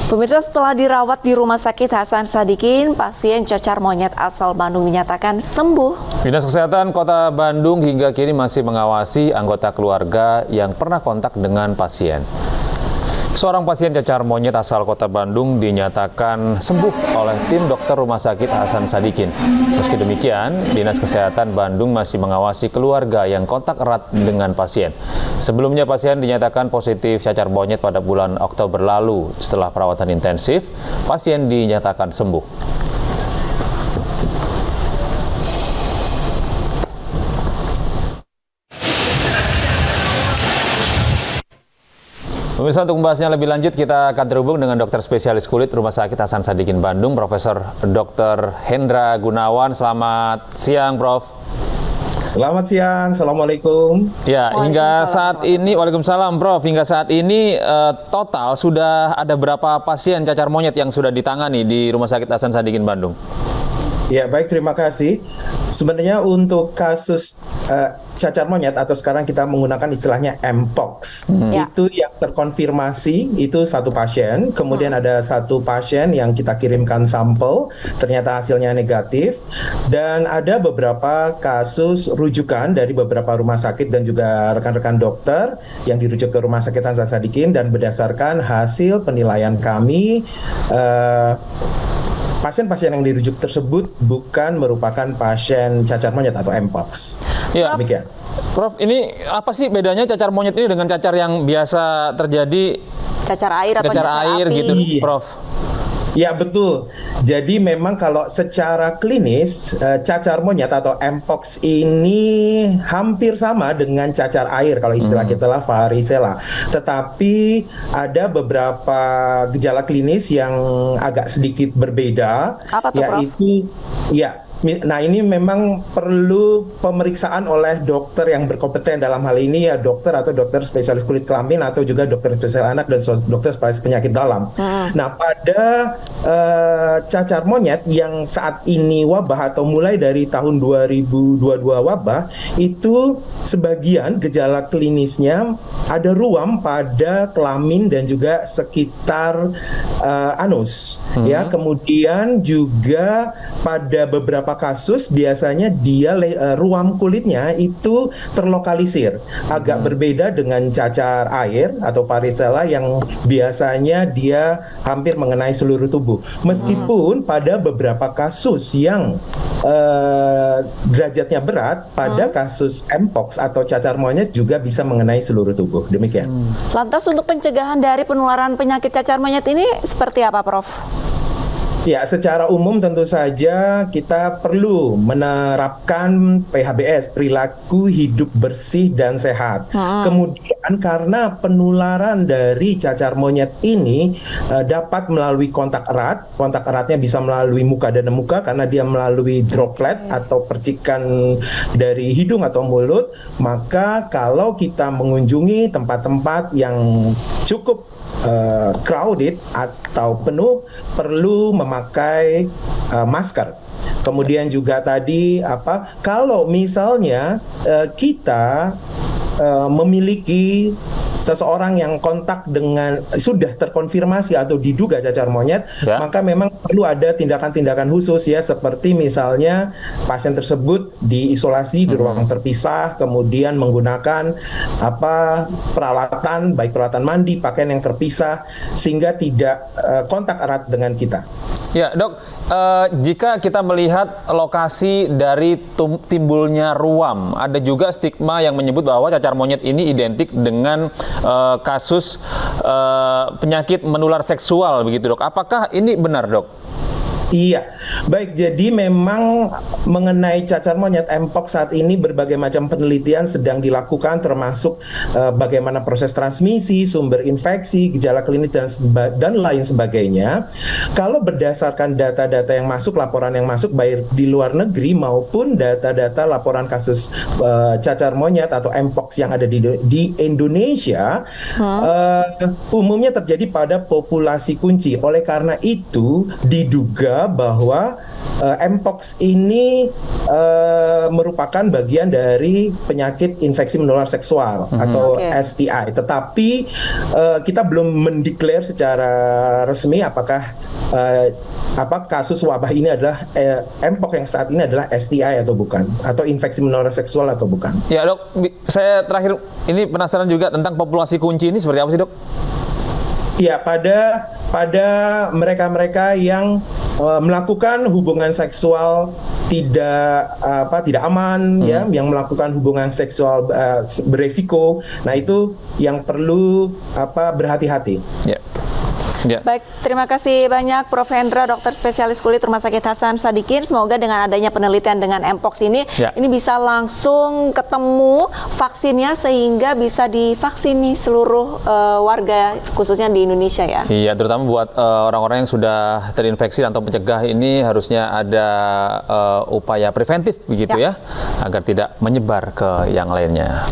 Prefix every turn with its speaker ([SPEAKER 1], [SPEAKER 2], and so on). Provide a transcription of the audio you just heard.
[SPEAKER 1] Pemirsa, setelah dirawat di Rumah Sakit Hasan Sadikin, pasien cacar monyet asal Bandung dinyatakan sembuh.
[SPEAKER 2] Dinas Kesehatan Kota Bandung hingga kini masih mengawasi anggota keluarga yang pernah kontak dengan pasien. Seorang pasien cacar monyet asal Kota Bandung dinyatakan sembuh oleh tim dokter Rumah Sakit Hasan Sadikin. Meski demikian, Dinas Kesehatan Bandung masih mengawasi keluarga yang kontak erat dengan pasien. Sebelumnya pasien dinyatakan positif cacar monyet pada bulan Oktober lalu. Setelah perawatan intensif, pasien dinyatakan sembuh. Pemirsa, untuk membahasnya lebih lanjut, kita akan terhubung dengan dokter spesialis kulit Rumah Sakit Hasan Sadikin Bandung, Profesor Dr. Hendra Gunawan. Selamat siang, Prof.
[SPEAKER 3] Selamat siang, Assalamualaikum.
[SPEAKER 2] Ya, hingga saat ini, Waalaikumsalam, Prof. Hingga saat ini total sudah ada berapa pasien cacar monyet yang sudah ditangani di Rumah Sakit Hasan Sadikin Bandung?
[SPEAKER 3] Ya, baik, terima kasih. Sebenarnya untuk kasus cacar monyet atau sekarang kita menggunakan istilahnya Mpox, itu yang terkonfirmasi itu satu pasien, kemudian ada satu pasien yang kita kirimkan sampel, ternyata hasilnya negatif, dan ada beberapa kasus rujukan dari beberapa rumah sakit dan juga rekan-rekan dokter yang dirujuk ke Rumah Sakit Hasan Sadikin, dan berdasarkan hasil penilaian kami, pasien-pasien yang dirujuk tersebut bukan merupakan pasien cacar monyet atau Mpox.
[SPEAKER 2] Ya,
[SPEAKER 3] demikian.
[SPEAKER 2] Prof, ini apa sih bedanya cacar monyet ini dengan cacar yang biasa terjadi?
[SPEAKER 1] Cacar air atau
[SPEAKER 2] cacar air
[SPEAKER 1] api
[SPEAKER 2] gitu, Prof?
[SPEAKER 3] Ya, betul. Jadi memang kalau secara klinis cacar monyet atau Mpox ini hampir sama dengan cacar air kalau istilah kita lah varicella. Tetapi ada beberapa gejala klinis yang agak sedikit berbeda.
[SPEAKER 1] Apa tuh,
[SPEAKER 3] yaitu
[SPEAKER 1] Prof?
[SPEAKER 3] Ya. Nah, ini memang perlu pemeriksaan oleh dokter yang berkompeten, dalam hal ini ya dokter atau dokter spesialis kulit kelamin atau juga dokter spesialis anak dan dokter spesialis penyakit dalam. Nah, pada cacar monyet yang saat ini wabah atau mulai dari tahun 2022 wabah, itu sebagian gejala klinisnya ada ruam pada kelamin dan juga sekitar anus. Ya, kemudian juga pada beberapa kasus biasanya dia ruam kulitnya itu terlokalisir, agak berbeda dengan cacar air atau varicella yang biasanya dia hampir mengenai seluruh tubuh. Meskipun pada beberapa kasus yang derajatnya berat, pada kasus Mpox atau cacar monyet juga bisa mengenai seluruh tubuh. Demikian.
[SPEAKER 1] Lantas untuk pencegahan dari penularan penyakit cacar monyet ini seperti apa, Prof?
[SPEAKER 3] Ya, secara umum tentu saja kita perlu menerapkan PHBS, perilaku hidup bersih dan sehat. Kemudian karena penularan dari cacar monyet ini dapat melalui kontak erat, kontak eratnya bisa melalui muka dan muka karena dia melalui droplet atau percikan dari hidung atau mulut, maka kalau kita mengunjungi tempat-tempat yang cukup crowded atau penuh, perlu memakai masker. Kemudian juga tadi kalau misalnya kita memiliki seseorang yang kontak dengan sudah terkonfirmasi atau diduga cacar monyet, maka memang perlu ada tindakan-tindakan khusus ya, seperti misalnya pasien tersebut diisolasi di ruang terpisah, kemudian menggunakan peralatan, baik peralatan mandi, pakaian yang terpisah sehingga tidak kontak erat dengan kita.
[SPEAKER 2] Ya, Dok, jika kita melihat lokasi dari timbulnya ruam, ada juga stigma yang menyebut bahwa cacar monyet ini identik dengan kasus penyakit menular seksual, begitu, Dok. Apakah ini benar, Dok?
[SPEAKER 3] Iya, baik. Jadi memang mengenai cacar monyet Mpox saat ini berbagai macam penelitian sedang dilakukan, termasuk bagaimana proses transmisi, sumber infeksi, gejala klinis dan lain sebagainya. Kalau berdasarkan data-data yang masuk, laporan yang masuk baik di luar negeri maupun data-data laporan kasus cacar monyet atau Mpox yang ada di Indonesia, umumnya terjadi pada populasi kunci. Oleh karena itu diduga juga bahwa Mpox ini merupakan bagian dari penyakit infeksi menular seksual atau STI. Tetapi kita belum mendeklar secara resmi apakah kasus wabah ini adalah Mpox yang saat ini adalah STI atau bukan, atau infeksi menular seksual atau bukan.
[SPEAKER 2] Ya dok, saya terakhir ini penasaran juga tentang populasi kunci ini seperti apa sih dok?
[SPEAKER 3] Ya, pada mereka-mereka yang melakukan hubungan seksual tidak aman, ya, yang melakukan hubungan seksual beresiko. Nah, itu yang perlu berhati-hati.
[SPEAKER 2] Ya. Ya.
[SPEAKER 1] Baik, terima kasih banyak Prof. Hendra, dokter spesialis kulit Rumah Sakit Hasan Sadikin. Semoga dengan adanya penelitian dengan Mpox ini bisa langsung ketemu vaksinnya sehingga bisa divaksini seluruh warga khususnya di Indonesia ya.
[SPEAKER 2] Iya, terutama buat orang-orang yang sudah terinfeksi atau mencegah ini harusnya ada upaya preventif begitu ya, agar tidak menyebar ke yang lainnya.